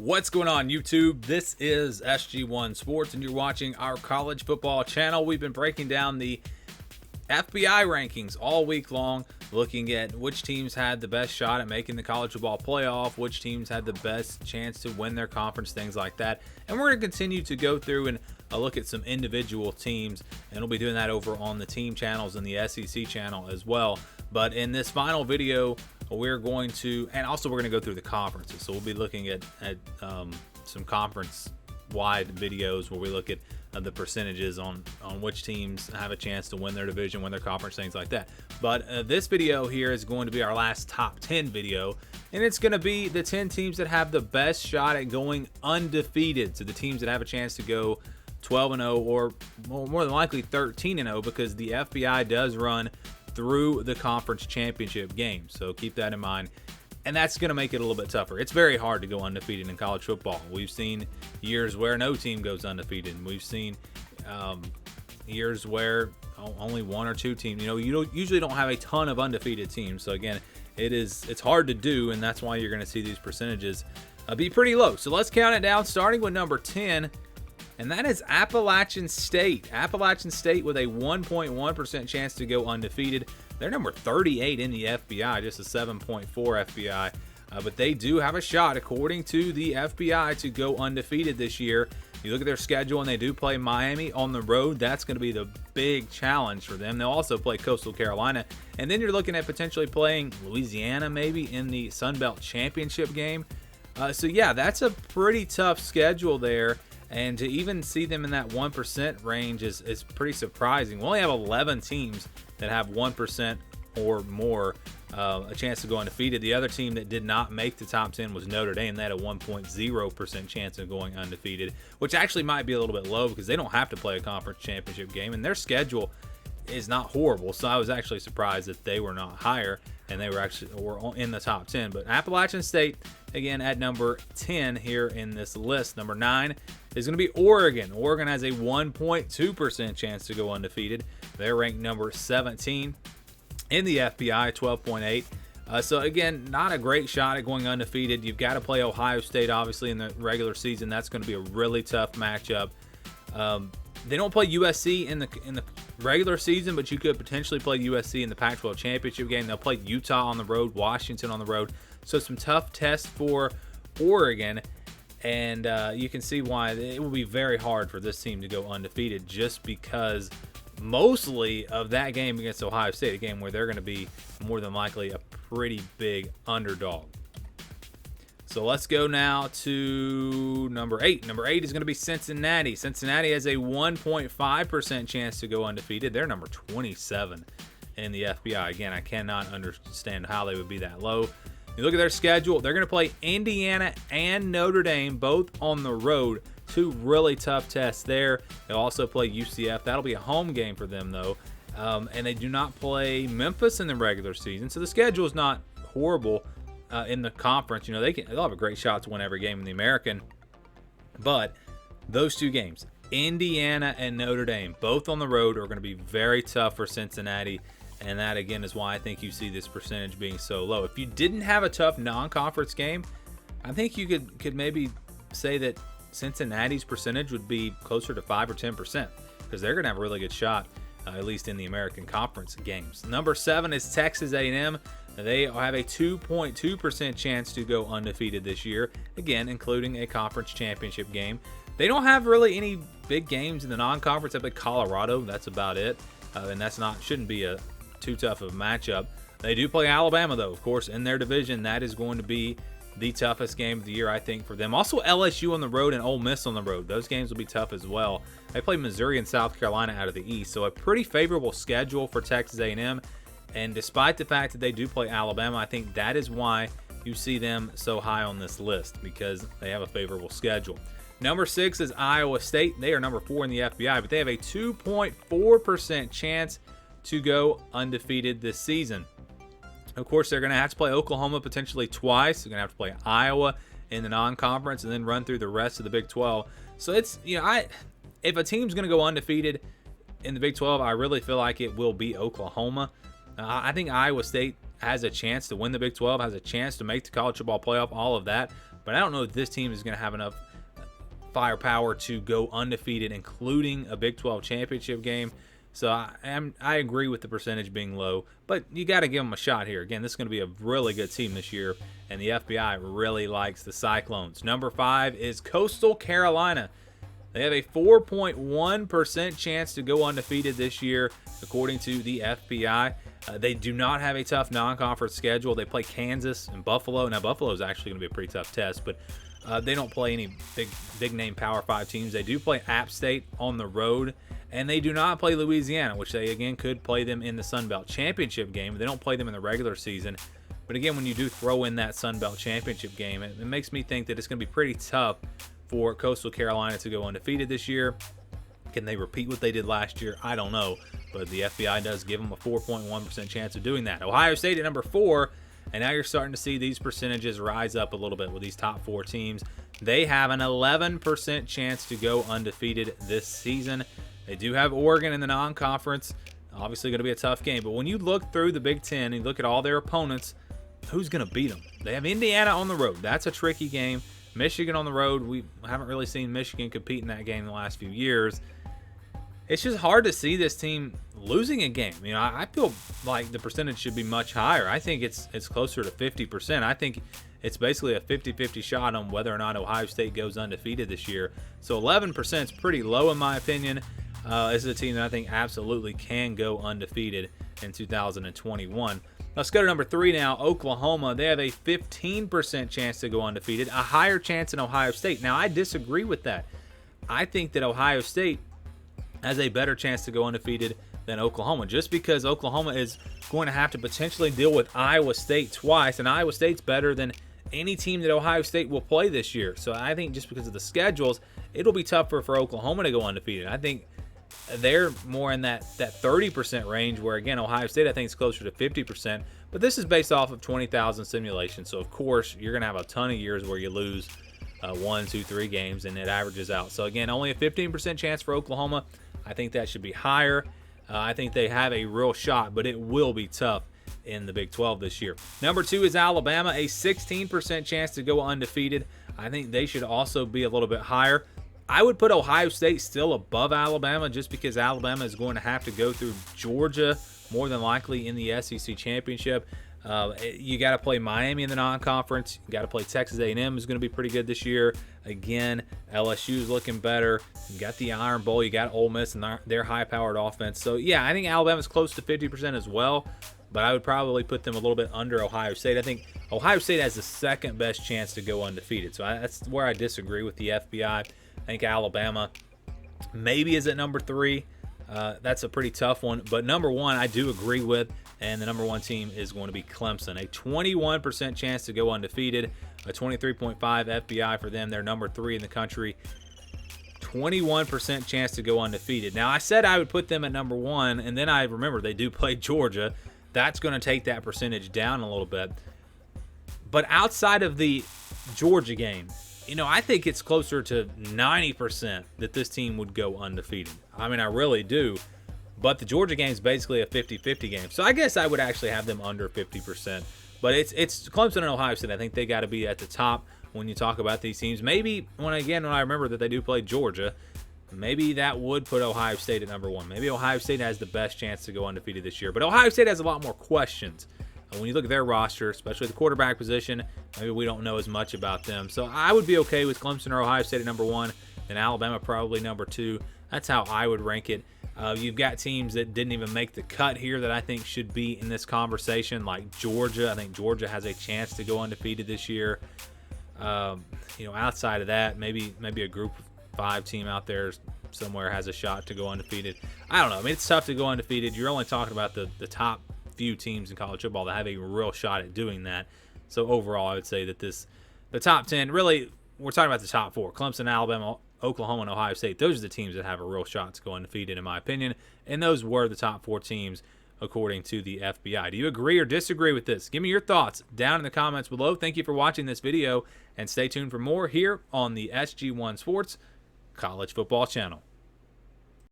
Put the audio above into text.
What's going on, YouTube? This is SG1 Sports, and you're watching our college football channel. We've been breaking down the FPI rankings all week long, looking at which teams had the best shot at making the college football playoff, which teams had the best chance to win their conference, things like that. And we're going to continue to go through and look at some individual teams, and we'll be doing that over on the team channels and the SEC channel as well. But in this final video, we're going to, and also we're going to go through the conferences. So we'll be looking at some conference-wide videos where we look at the percentages on which teams have a chance to win their division, win their conference, things like that. But this video here is going to be our last top 10 video, and it's going to be the 10 teams that have the best shot at going undefeated. So the teams that have a chance to go 12-0 or more than likely 13-0, because the FPI does run through the conference championship game. So keep that in mind. And that's going to make it a little bit tougher. It's very hard to go undefeated in college football. We've seen years where no team goes undefeated. And we've seen years where only one or two teams, you usually don't have a ton of undefeated teams. So again, it's hard to do, and that's why you're going to see these percentages be pretty low. So let's count it down, starting with number 10. And that is Appalachian State. Appalachian State with a 1.1% chance to go undefeated. They're number 38 in the FPI, just a 7.4 FPI. But they do have a shot, according to the FPI, to go undefeated this year. You look at their schedule, and they do play Miami on the road. That's going to be the big challenge for them. They'll also play Coastal Carolina. And then you're looking at potentially playing Louisiana maybe in the Sun Belt Championship game. So yeah, that's a pretty tough schedule there. And to even see them in that 1% range is pretty surprising. We only have 11 teams that have 1% or more a chance to go undefeated. The other team that did not make the top 10 was Notre Dame. They had a 1.0% chance of going undefeated, which actually might be a little bit low because they don't have to play a conference championship game, and their schedule is not horrible. So I was actually surprised that they were not higher, and they were in the top 10. But Appalachian State, again, at number 10 here in this list. Number 9 is going to be Oregon. Oregon has a 1.2% chance to go undefeated. They're ranked number 17 in the FPI, 12.8. So again, not a great shot at going undefeated. You've got to play Ohio State, obviously, in the regular season. That's going to be a really tough matchup. They don't play USC in the regular season, but you could potentially play USC in the Pac-12 championship game. They'll play Utah on the road, Washington on the road. So some tough tests for Oregon, and you can see why it will be very hard for this team to go undefeated, just because mostly of that game against Ohio State, a game where they're going to be more than likely a pretty big underdog. So let's go now to number 8. Number 8 is going to be Cincinnati. Cincinnati has a 1.5% chance to go undefeated. They're number 27 in the FPI. Again, I cannot understand how they would be that low. You look at their schedule, they're going to play Indiana and Notre Dame, both on the road. Two really tough tests there. They'll also play UCF. That'll be a home game for them, though. And they do not play Memphis in the regular season. So the schedule is not horrible. In the conference, they'll have a great shot to win every game in the American. But those two games, Indiana and Notre Dame, both on the road, are going to be very tough for Cincinnati. And that, again, is why I think you see this percentage being so low. If you didn't have a tough non-conference game, I think you could maybe say that Cincinnati's percentage would be closer to 5 or 10%, because they're going to have a really good shot, at least in the American Conference games. Number 7 is Texas A&M. They have a 2.2% chance to go undefeated this year, again, including a conference championship game. They don't have really any big games in the non-conference. They play Colorado. That's about it, and shouldn't be too tough of a matchup. They do play Alabama, though, of course, in their division. That is going to be the toughest game of the year, I think, for them. Also, LSU on the road and Ole Miss on the road. Those games will be tough as well. They play Missouri and South Carolina out of the East, so a pretty favorable schedule for Texas A&M. And despite the fact that they do play Alabama, I think that is why you see them so high on this list, because they have a favorable schedule. Number 6 is Iowa State. They are number 4 in the FBI, but they have a 2.4% chance to go undefeated this season. Of course, they're going to have to play Oklahoma potentially twice. They're going to have to play Iowa in the non-conference and then run through the rest of the Big 12. So it's, if a team's going to go undefeated in the Big 12, I really feel like it will be Oklahoma. I think Iowa State has a chance to win the Big 12, has a chance to make the college football playoff, all of that. But but I don't know if this team is going to have enough firepower to go undefeated, including a Big 12 championship game. So I agree with the percentage being low, but you got to give them a shot here. Again, this is going to be a really good team this year, and the FPI really likes the Cyclones. Number 5 is Coastal Carolina. They have a 4.1% chance to go undefeated this year, according to the FPI. They do not have a tough non-conference schedule. They play Kansas and Buffalo. Now, Buffalo is actually going to be a pretty tough test, but they don't play any big-name Power 5 teams. They do play App State on the road, and they do not play Louisiana, which they, again, could play them in the Sun Belt Championship game. They don't play them in the regular season. But, again, when you do throw in that Sun Belt Championship game, it makes me think that it's going to be pretty tough for Coastal Carolina to go undefeated this year. Can they repeat what they did last year? I don't know, but the FBI does give them a 4.1% chance of doing that. Ohio State at number 4, and now you're starting to see these percentages rise up a little bit with these top 4 teams. They have an 11% chance to go undefeated this season. They do have Oregon in the non-conference. Obviously going to be a tough game, but when you look through the Big Ten and you look at all their opponents, who's going to beat them? They have Indiana on the road. That's a tricky game. Michigan on the road. We haven't really seen Michigan compete in that game in the last few years. It's just hard to see this team losing a game. You know, I feel like the percentage should be much higher. I think it's closer to 50%. I think it's basically a 50-50 shot on whether or not Ohio State goes undefeated this year. So 11% is pretty low in my opinion. This is a team that I think absolutely can go undefeated in 2021. Let's go to number 3 now, Oklahoma. They have a 15% chance to go undefeated, a higher chance than Ohio State. Now, I disagree with that. I think that Ohio State has a better chance to go undefeated than Oklahoma, just because Oklahoma is going to have to potentially deal with Iowa State twice, and Iowa State's better than any team that Ohio State will play this year. So I think just because of the schedules, it'll be tougher for Oklahoma to go undefeated. I think they're more in that 30% range, where, again, Ohio State, I think, is closer to 50%. But this is based off of 20,000 simulations. So, of course, you're going to have a ton of years where you lose 1, 2, 3 games, and it averages out. So, again, only a 15% chance for Oklahoma. I think that should be higher. I think they have a real shot, but it will be tough in the Big 12 this year. Number 2 is Alabama, a 16% chance to go undefeated. I think they should also be a little bit higher. I would put Ohio State still above Alabama, just because Alabama is going to have to go through Georgia more than likely in the SEC championship. You got to play Miami in the non-conference. You got to play Texas A&M, is going to be pretty good this year. Again, LSU is looking better. You got the Iron Bowl. You got Ole Miss and their high-powered offense. So, yeah, I think Alabama's close to 50% as well, but I would probably put them a little bit under Ohio State. I think Ohio State has the second best chance to go undefeated. So that's where I disagree with the FBI. I think Alabama maybe is at number 3. That's a pretty tough one. But number 1, I do agree with, and the number 1 team is going to be Clemson. A 21% chance to go undefeated, a 23.5 FPI for them. They're number 3 in the country. 21% chance to go undefeated. Now, I said I would put them at number 1, and then I remember they do play Georgia. That's going to take that percentage down a little bit. But outside of the Georgia game, you know, I think it's closer to 90% that this team would go undefeated. I mean, I really do. But the Georgia game is basically a 50-50 game. So I guess I would actually have them under 50%. But it's Clemson and Ohio State. I think they got to be at the top when you talk about these teams. Maybe when I remember that they do play Georgia, maybe that would put Ohio State at number 1. Maybe Ohio State has the best chance to go undefeated this year. But Ohio State has a lot more questions. When you look at their roster, especially the quarterback position, maybe we don't know as much about them. So I would be okay with Clemson or Ohio State at number 1, and Alabama probably number 2. That's how I would rank it. You've got teams that didn't even make the cut here that I think should be in this conversation, like Georgia. I think Georgia has a chance to go undefeated this year. Outside of that, maybe a Group 5 team out there somewhere has a shot to go undefeated. I don't know. I mean, it's tough to go undefeated. You're only talking about the top few teams in college football that have a real shot at doing that. So overall, I would say that the top 10, really, we're talking about the top 4: Clemson, Alabama, Oklahoma, and Ohio State. Those are the teams that have a real shot to go undefeated, in my opinion. And those were the top 4 teams according to the FBI. Do you agree or disagree with this? Give me your thoughts down in the comments below. Thank you for watching this video, and stay tuned for more here on the SG1 Sports College Football Channel.